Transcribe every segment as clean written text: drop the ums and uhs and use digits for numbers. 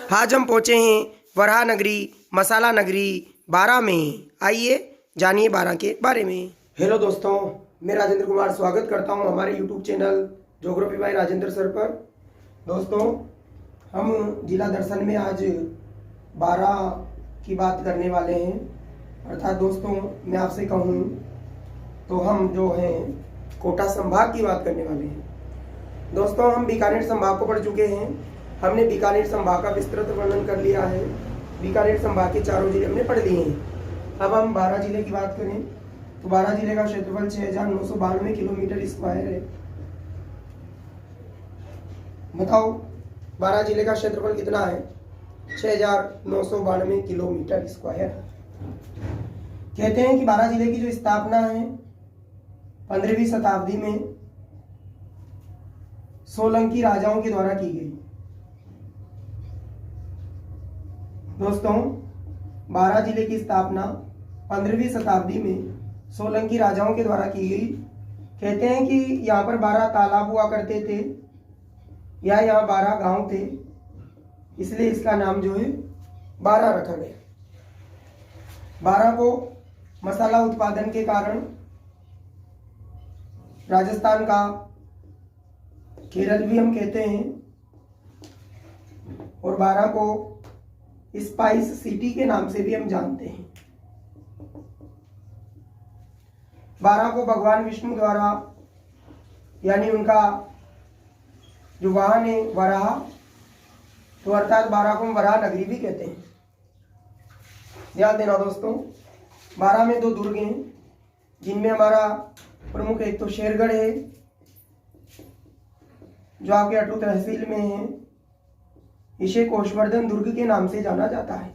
आज हम पहुँचे हैं वराह नगरी मसाला नगरी बारां में। आइए जानिए बारां के बारे में। हेलो दोस्तों, मैं राजेंद्र कुमार स्वागत करता हूं हमारे YouTube channel geography bye Rajendra sir पर। दोस्तों, हम जिला दर्शन में आज बारां की बात करने वाले हैं। अर्थात दोस्तों, मैं आपसे कहूँ तो हम जो हैं कोटा संभाग की बात करने वाले हैं। दोस्तों, हम बीकानेर संभाग को पढ़ चुके हैं। हमने बीकानेर संभाग का विस्तृत वर्णन कर लिया है। बीकानेर संभाग के चारों जिले हमने पढ़ लिए हैं। अब हम बारां जिले की बात करें तो बारां जिले का क्षेत्रफल 6,992 किलोमीटर स्क्वायर है। बताओ, बारां जिले का क्षेत्रफल कितना है? 6,992 किलोमीटर स्क्वायर। कहते हैं कि बारां जिले की जो स्थापना है 15वीं शताब्दी में सोलंकी राजाओं के द्वारा की गई। दोस्तों, बारां जिले की स्थापना 15वीं शताब्दी में सोलंकी राजाओं के द्वारा की गई। कहते हैं कि यहाँ पर 12 तालाब हुआ करते थे या यहाँ 12 गांव थे, इसलिए इसका नाम जो है बारां रखा गया। बारां को मसाला उत्पादन के कारण राजस्थान का केरल भी हम कहते हैं और बारां को स्पाइस सिटी के नाम से भी हम जानते हैं। बारां को भगवान विष्णु द्वारा, यानी उनका जो वाहन है वराह, तो अर्थात बारां को हम वराह नगरी भी कहते हैं। ध्यान देना दोस्तों, बारां में 2 दुर्ग हैं जिनमें हमारा प्रमुख एक तो शेरगढ़ है जो आपके अटू तहसील में है। इसे कोषवर्धन दुर्ग के नाम से जाना जाता है।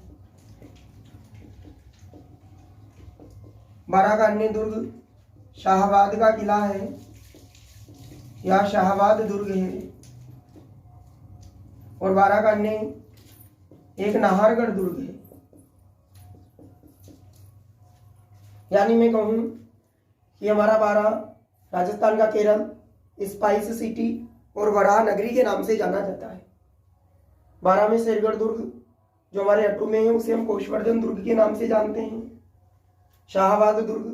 बारां का अन्य दुर्ग शाहबाद का किला है या शाहबाद दुर्ग है, और बारां का अन्य एक नाहरगढ़ दुर्ग है। यानी मैं कहूँ कि हमारा बारां राजस्थान का केरल, स्पाइस सिटी और वराह नगरी के नाम से जाना जाता है। बारां में शेरगढ़ दुर्ग जो हमारे अटू में है उसे हम कोषवर्धन दुर्ग के नाम से जानते हैं। शाहबाद दुर्ग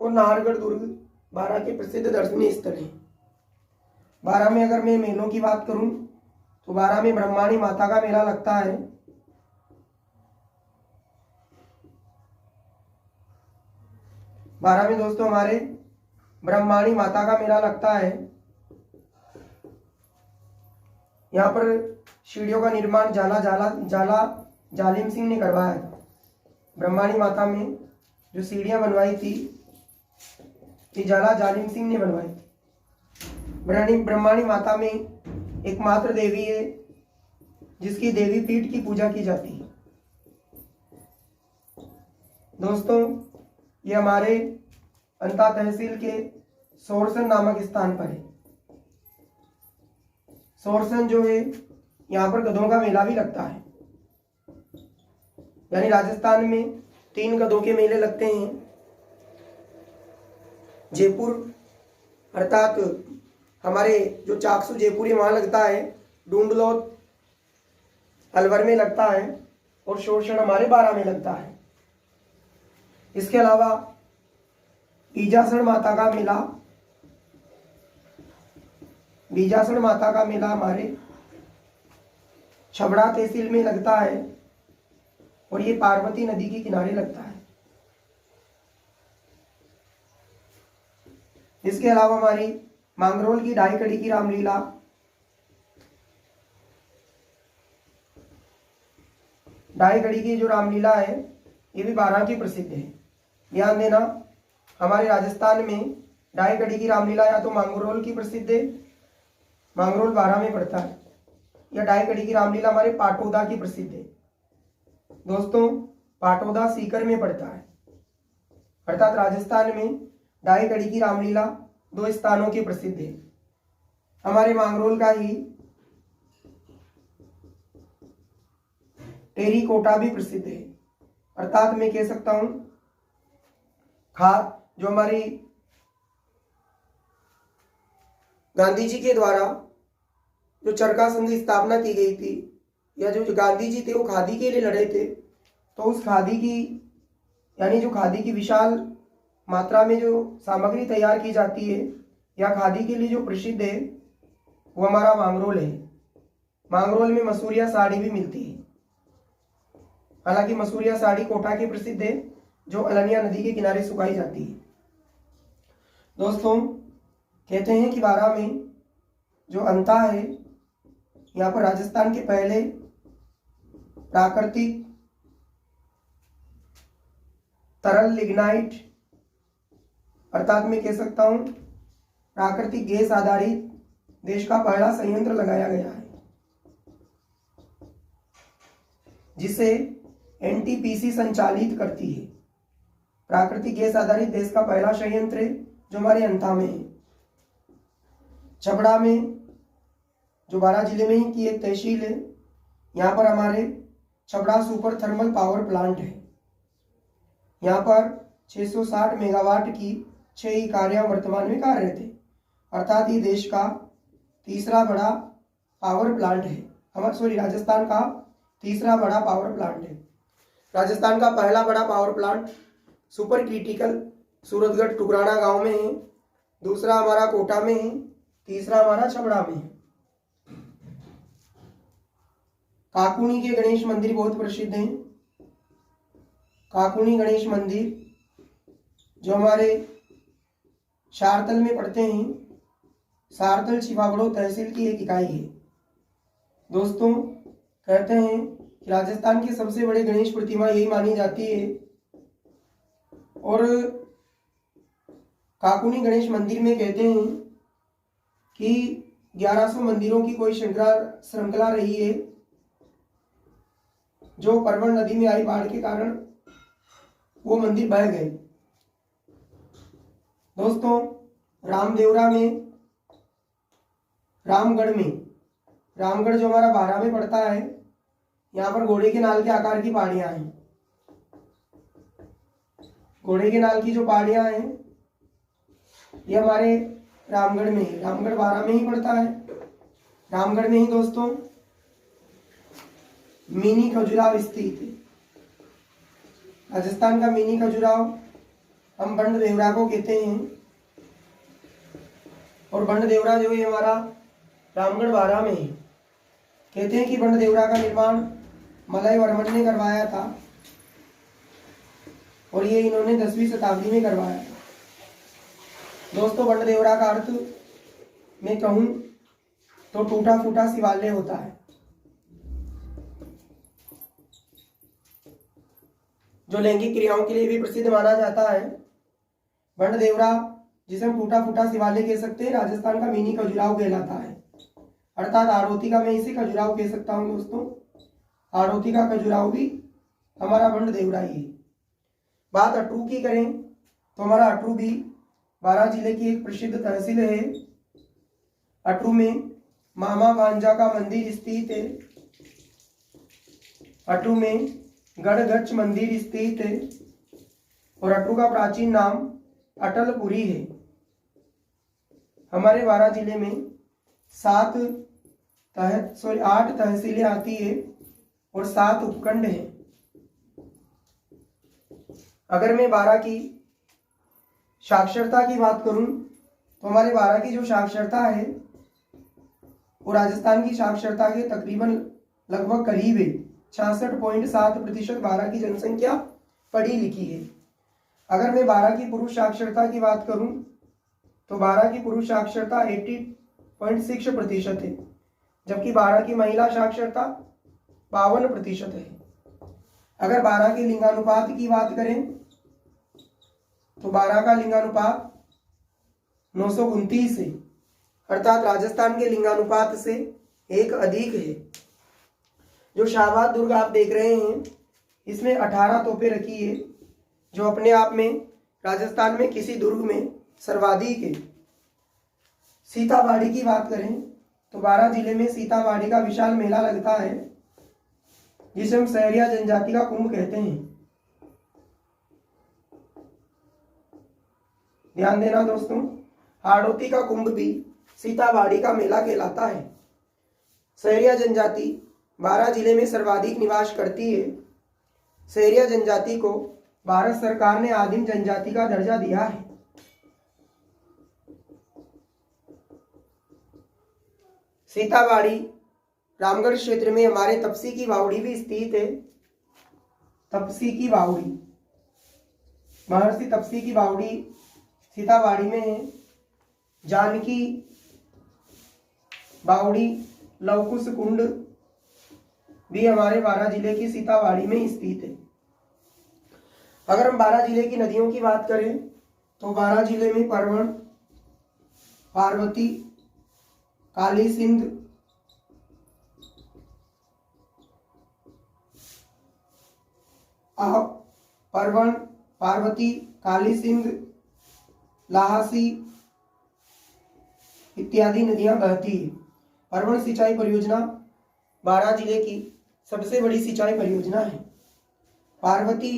और नाहरगढ़ दुर्ग बारां के प्रसिद्ध दर्शनीय स्थल हैं। बारां में अगर मैं मेलों की बात करूं तो बारां में ब्रह्माणी माता का मेला लगता है। बारां में दोस्तों हमारे ब्रह्माणी माता का मेला लगता है। यहाँ पर सीढ़ियों का निर्माण जाला जालिम सिंह ने करवाया था। ब्रह्माणी माता में जो सीढ़ियां बनवाई थी ये जाला जालिम सिंह ने बनवाई थी। ब्रह्माणी माता में एकमात्र देवी है जिसकी देवी पीठ की पूजा की जाती है। दोस्तों, ये हमारे अंता तहसील के सोरसन नामक स्थान पर है। सोरसन जो है यहाँ पर गधों का मेला भी लगता है। यानी राजस्थान में 3 गधों के मेले लगते हैं। जयपुर अर्थात हमारे जो चाकसू जयपुरी वहां लगता है, डूंडलोत अलवर में लगता है और शोरसन हमारे बारां में लगता है। इसके अलावा बीजासण माता का मेला हमारे छबड़ा तहसील में लगता है और ये पार्वती नदी के किनारे लगता है। इसके अलावा हमारी मांगरोल की ढाई कड़ी की रामलीला, ढाई कड़ी की जो रामलीला है ये भी बारां की प्रसिद्ध है। ध्यान देना, हमारे राजस्थान में ढाई कड़ी की रामलीला या तो मांगरोल की प्रसिद्ध है, मांगरोल बारां में पड़ता है, या ढाई कड़ी की रामलीला हमारे पाटौदा की प्रसिद्ध है। दोस्तों, पाटौदा सीकर में पड़ता है। अर्थात राजस्थान में ढाई कड़ी की रामलीला 2 स्थानों की प्रसिद्ध है। हमारे मांगरोल का ही टेरीकोटा भी प्रसिद्ध है। अर्थात मैं कह सकता हूं जो हमारी गांधी जी के द्वारा जो चरखा संघ की स्थापना की गई थी या जो गांधी जी थे वो खादी के लिए लड़े थे, तो उस खादी की यानी जो खादी की विशाल मात्रा में जो सामग्री तैयार की जाती है या खादी के लिए जो प्रसिद्ध है वो हमारा मांगरोल है। मांगरोल में मसूरिया साड़ी भी मिलती है। हालांकि मसूरिया साड़ी कोटा की प्रसिद्ध है जो अलनिया नदी के किनारे सुखाई जाती है। दोस्तों कहते हैं कि बारह में जो अंता है यहाँ पर राजस्थान के पहले प्राकृतिक तरल लिग्नाइट अर्थात मैं कह सकता हूं प्राकृतिक गैस आधारित देश का पहला संयंत्र लगाया गया है, जिसे एनटीपीसी संचालित करती है। प्राकृतिक गैस आधारित देश का पहला संयंत्र है जो हमारे अंता में है। छबड़ा में जो बारां जिले में ही की एक तहसील है, यहाँ पर हमारे Chhabra super thermal power plant है। यहाँ पर 660 मेगावाट की 6 इकाइयां वर्तमान में कार्यरत है, अर्थात ये देश का तीसरा बड़ा पावर प्लांट है। राजस्थान का तीसरा बड़ा पावर प्लांट है। राजस्थान का पहला बड़ा power plant super critical Suratgarh Thukrana गांव में है, दूसरा हमारा कोटा में है, तीसरा हमारा छबड़ा में है। काकुनी के गणेश मंदिर बहुत प्रसिद्ध हैं। काकुनी गणेश मंदिर जो हमारे सारतल में पड़ते हैं, सारतल छिवागड़ो तहसील की एक इकाई है। दोस्तों कहते हैं कि राजस्थान की सबसे बड़ी गणेश प्रतिमा यही मानी जाती है और काकुनी गणेश मंदिर में कहते हैं कि 1100 मंदिरों की कोई श्रृंखला रही है जो परवण नदी में आई बाढ़ के कारण वो मंदिर बह गए। दोस्तों रामदेवरा में रामगढ़ जो हमारा बारां में पड़ता है, यहाँ पर घोड़े के नाल के आकार की पहाड़ियां हैं। घोड़े के नाल की जो पहाड़ियां हैं ये हमारे रामगढ़ में ही, रामगढ़ बारां में ही पड़ता है। रामगढ़ में ही दोस्तों मिनी खजुराहो स्थित है। राजस्थान का मिनी खजुराहो हम बंड देवरा को कहते हैं और बंड देवरा जो है हमारा रामगढ़ बारां में है। कहते हैं कि बंड देवरा का निर्माण मलय वर्मन ने करवाया था और ये इन्होंने 10वीं शताब्दी में करवाया था। दोस्तों बंड देवरा का अर्थ मैं कहूं तो टूटा फूटा शिवालय होता है, जो लैंगिक क्रियाओं के लिए भी प्रसिद्ध माना जाता है। बंड देवरा जिसे हम टूटा फूटा शिवालय कह सकते हैं, राजस्थान का मिनी खजुराहो कहलाता है, अर्थात आड़ोती का मैं इसे खजुराहो कह सकता हूं। दोस्तों आड़ोती का खजुराहो भी हमारा बंड देवरा ही है। बात अटरू की करें तो हमारा अटरू भी बारां जिले की एक प्रसिद्ध तहसील है। अटरू में मामा भांजा का मंदिर स्थित है। अटरू में गढ़गच्छ मंदिर स्थित है और अटरू का प्राचीन नाम अटलपुरी है। हमारे बारां जिले में 8 तहसीलें आती है और 7 उपखंड है। अगर मैं बारां की साक्षरता की बात करूं तो हमारे बारां की जो साक्षरता है वो राजस्थान की साक्षरता के तकरीबन लगभग करीब है। 66.7% बारां की जनसंख्या पढ़ी लिखी है। अगर मैं बारां की पुरुष साक्षरता की बात करूं तो बारां की पुरुष साक्षरता 80.6% है, जबकि बारां की महिला साक्षरता 52% है। अगर बारां के लिंगानुपात की बात करें तो बारां का लिंगानुपात 929 है, अर्थात राजस्थान के लिंगानुपात से 1 अधिक है। जो शाहबाद दुर्ग आप देख रहे हैं इसमें 18 तोपें रखी है, जो अपने आप में राजस्थान में किसी दुर्ग में सर्वाधिक है। सीताबाड़ी की बात करें तो बारां जिले में सीताबाड़ी का विशाल मेला लगता है, जिसे हम सहरिया जनजाति का कुंभ कहते हैं। ध्यान देना दोस्तों, हाड़ौती का कुंभ भी सीताबाड़ी का मेला कहलाता है। सहरिया जनजाति बारां जिले में सर्वाधिक निवास करती है। सहरिया जनजाति को भारत सरकार ने आदिम जनजाति का दर्जा दिया है। सीतावाड़ी रामगढ़ क्षेत्र में हमारे तपसी की बावड़ी भी स्थित है। तपसी की बावड़ी, महर्षि तपसी की बावड़ी सीतावाड़ी में है। जानकी बावड़ी, लवकुश कुंड भी हमारे बारां जिले की सीतावाड़ी में स्थित है। अगर हम बारां जिले की नदियों की बात करें तो बारां जिले में परवण, पार्वती, काली सिंध, परवण, पार्वती, काली सिंध, लाहासी इत्यादि नदियां बहती है। परवण सिंचाई परियोजना बारां जिले की सबसे बड़ी सिंचाई परियोजना है। पार्वती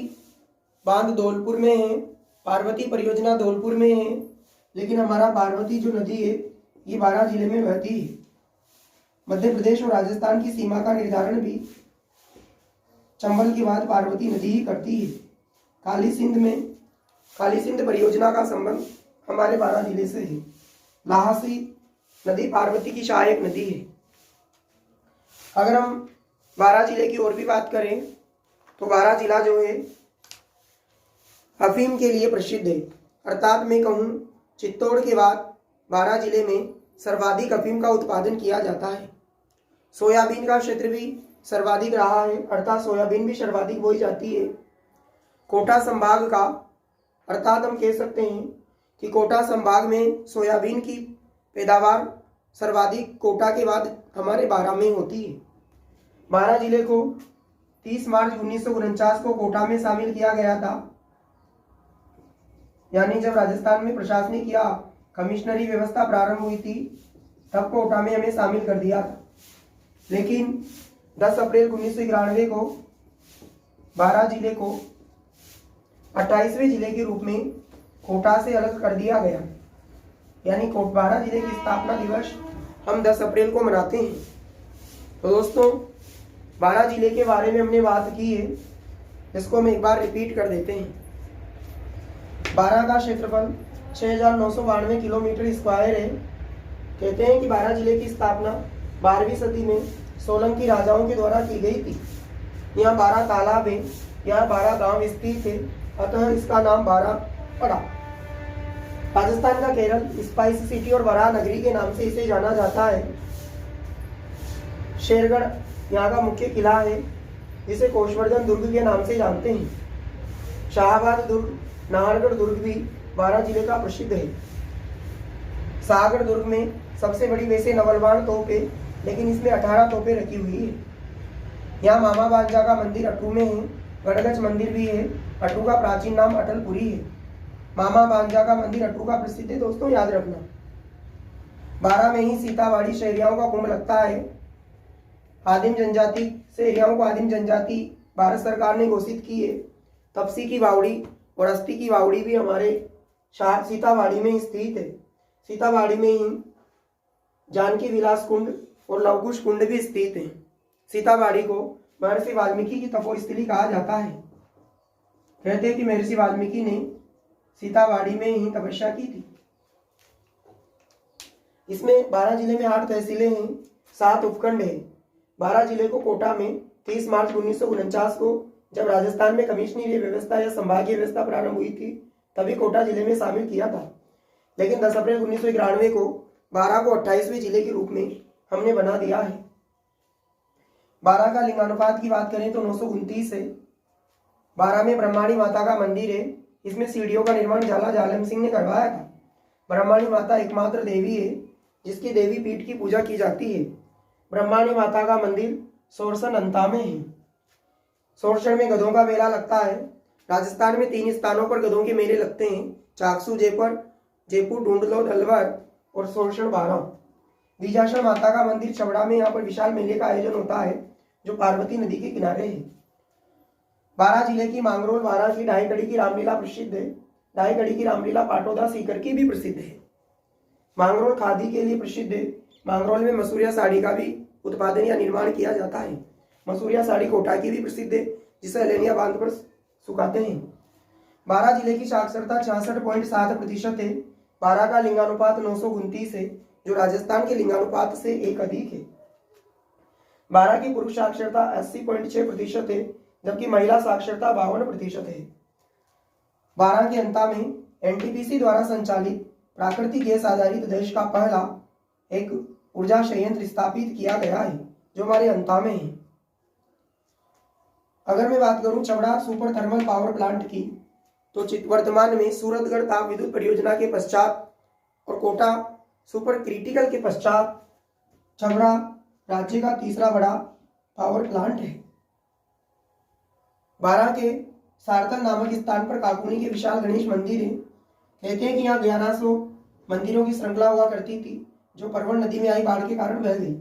बांध धौलपुर में है। पार्वती परियोजना धौलपुर में है, लेकिन हमारा पार्वती जो नदी है ये बारां जिले में बहती है। मध्य प्रदेश और राजस्थान की सीमा का निर्धारण भी चंबल के बाद पार्वती नदी ही करती है। काली सिंध परियोजना का संबंध हमारे बारां जिले से है। लाहासी नदी पार्वती की सहायक नदी है। अगर हम बारां जिले की और भी बात करें तो बारां जिला जो है अफीम के लिए प्रसिद्ध है। अर्थात मैं कहूँ चित्तौड़ के बाद बारां जिले में सर्वाधिक अफीम का उत्पादन किया जाता है। सोयाबीन का क्षेत्र भी सर्वाधिक रहा है, अर्थात सोयाबीन भी सर्वाधिक बोई जाती है। कोटा संभाग का, अर्थात हम कह सकते हैं कि कोटा संभाग में सोयाबीन की पैदावार सर्वाधिक कोटा के बाद हमारे बारां में होती है। बारां जिले को 30 मार्च 1949 को कोटा में शामिल किया गया था, यानी जब राजस्थान में प्रशासनिक या कमिश्नरी व्यवस्था प्रारंभ हुई थी तब कोटा में हमें शामिल कर दिया था। लेकिन 10 अप्रैल 1991 को बारां जिले को 28वें जिले के रूप में कोटा से अलग कर दिया गया, यानी बारां जिले की स्थापना दिवस हम 10 अप्रैल को मनाते हैं। तो दोस्तों बारां जिले के बारे में हमने बात की है, इसको हम एक बार रिपीट कर देते हैं। बारां का क्षेत्रफल 6992 किलोमीटर स्क्वायर है। कहते हैं कि बारां जिले की स्थापना 12वीं सदी में सोलंकी राजाओं के द्वारा की गई थी। यहाँ 12 तालाब है, यहाँ 12 गांव स्थित है, अतः इसका नाम बारां पड़ा। राजस्थान का केरल स्पाइस सिटी और वराह नगरी के नाम से इसे जाना जाता है। शेरगढ़ यहाँ का मुख्य किला है, जिसे कोषवर्धन दुर्ग के नाम से जानते हैं। शाहबाद दुर्ग, नाहरगढ़ दुर्ग भी बारां जिले का प्रसिद्ध है। सागड़ दुर्ग में सबसे बड़ी वैसे नवलवाण तोप है, लेकिन इसमें 18 तोपें रखी हुई है। यहाँ मामा बांजा का मंदिर अटू में है। गड़गच मंदिर भी है। अटू का प्राचीन नाम अटलपुरी है। मामा बांजा का मंदिर अटू का प्रसिद्ध है, दोस्तों याद रखना। बारां में ही सीतावाड़ी शहरियाओं का कुंभ लगता है। आदिम जनजाति शहरियाओं को आदिम जनजाति भारत सरकार ने घोषित की है। तपसी की बावड़ी और अस्थि की बावड़ी भी हमारे सीतावाड़ी में स्थित है। सीतावाड़ी में ही जानकी विलास कुंड और लवकुश कुंड भी स्थित है। सीतावाड़ी को महर्षि वाल्मीकि की तपोस्थली कहा जाता है। कहते हैं कि महर्षि वाल्मीकि ने सीतावाड़ी में ही तपस्या की थी। इसमें बारां जिले में 8 तहसीलें हैं, 7 उपखंड है। बारां जिले को कोटा में 30 मार्च 1949 को जब राजस्थान में कमिश्नरी व्यवस्था या संभागीय व्यवस्था प्रारंभ हुई थी तभी कोटा जिले में शामिल किया था। लेकिन 10 अप्रैल 1991 को बारां को 28वें जिले के रूप में हमने बना दिया है। बारां का लिंगानुपात की बात करें तो 929 है। बारां में ब्रह्माणी माता का मंदिर है। इसमें सीढ़ियों का निर्माण झाला जालम सिंह ने करवाया था। ब्रह्माणी माता एकमात्र देवी है जिसकी देवी पीठ की पूजा की जाती है। ब्रह्माणी माता का मंदिर सोरसन अंता में है। सोरसन में गधों का मेला लगता है। राजस्थान में 3 स्थानों पर गधों के मेले लगते हैं, चाकसू जयपुर ढूंढलो अलवर और सोरसन बारां। बीजासन माता का मंदिर छबड़ा में, यहाँ पर विशाल मेले का आयोजन होता है जो पार्वती नदी के किनारे है। बारां जिले की मांगरोल बारां की ढाई कड़ी की रामलीला प्रसिद्ध है। ढाई कड़ी की रामलीला पाटौदा सीकर की भी प्रसिद्ध है। मांगरोल खादी के लिए प्रसिद्ध है। मांगरोल में मसूरिया साड़ी का भी उत्पादन या निर्माण किया जाता है। मसूरिया साड़ी कोटा की भी प्रसिद्ध है, जिसे लेनिया बांध पर सुखाते हैं। बारां जिले की साक्षरता 66.7% है। बारां का लिंगानुपात 929 है, जो राजस्थान के लिंगानुपात से 1 अधिक है। बारां की पुरुष साक्षरता 80.6% है, जबकि महिला साक्षरता 52% है। बारां के अंता में एनटीपीसी द्वारा संचालित प्राकृतिक गैस आधारित देश का पहला एक ऊर्जा संयंत्र स्थापित किया गया है, जो हमारे अंता में है। अगर मैं बात करूं Chhabra super thermal power plant की, तो वर्तमान में सूरतगढ़ ताप विद्युत परियोजना के पश्चात और कोटा सुपर क्रिटिकल के पश्चात छबड़ा राज्य का तीसरा बड़ा पावर प्लांट है। बारां के सारथल नामक स्थान पर काकुनी के विशाल गणेश मंदिर है। कहते हैं कि यहाँ 1100 मंदिरों की श्रृंखला हुआ करती थी, जो परवन नदी में आई बाढ़ के कारण बह गई।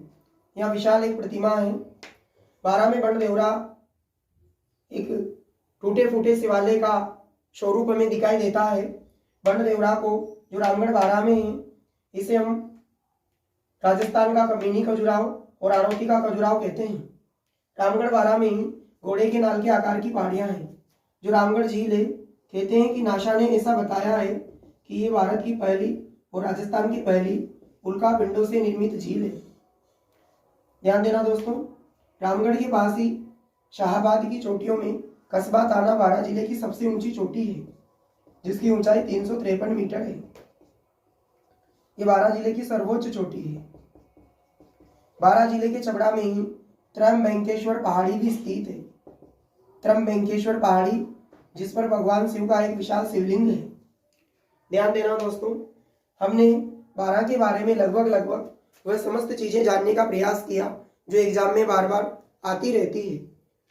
यहाँ विशाल एक प्रतिमा है। बारां में बंडदेवरा एक टूटे फूटे शिवालय का स्वरूप में दिखाई देता है। बंडदेवरा को जो रामगढ़ बारां में है, इसे हम राजस्थान का कमीनी खजुराहो और आरोती का खजुराहो कहते हैं। रामगढ़ बारां में ही घोड़े के नाल के आकार की पहाड़ियां हैं, जो रामगढ़ झील है। कहते हैं कि नासा ने ऐसा बताया है कि ये भारत की पहली और राजस्थान की पहली उल्का पिंडों से निर्मित झील है। ध्यान देना दोस्तों, रामगढ़ के पास ही शाहाबाद की चोटियों में कस्बा थाना बारां जिले की सबसे ऊंची चोटी है, जिसकी ऊंचाई 353 मीटर है। ये बारां जिले की सर्वोच्च चोटी है। बारां जिले के छबड़ा में ही त्रयंबकेश्वर पहाड़ी भी स्थित है। त्रयंबकेश्वर पहाड़ी, जिस पर भगवान शिव का एक विशाल शिवलिंग है। ध्यान देना दोस्तों, हमने बारां के बारे में लगभग वह समस्त चीजें जानने का प्रयास किया जो एग्जाम में बार बार आती रहती है।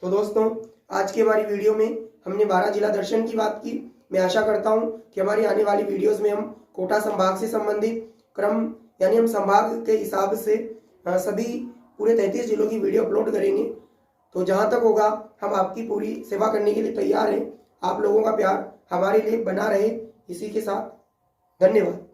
तो दोस्तों, आज की हमारी वीडियो में हमने बारां जिला दर्शन की बात की। मैं आशा करता हूं कि हमारी आने वाली वीडियोस में हम कोटा संभाग से संबंधित क्रम, यानी हम संभाग के हिसाब से सभी पूरे 33 जिलों की वीडियो अपलोड करेंगे। तो जहां तक होगा हम आपकी पूरी सेवा करने के लिए तैयार हैं। आप लोगों का प्यार हमारे लिए बना रहे, इसी के साथ धन्यवाद।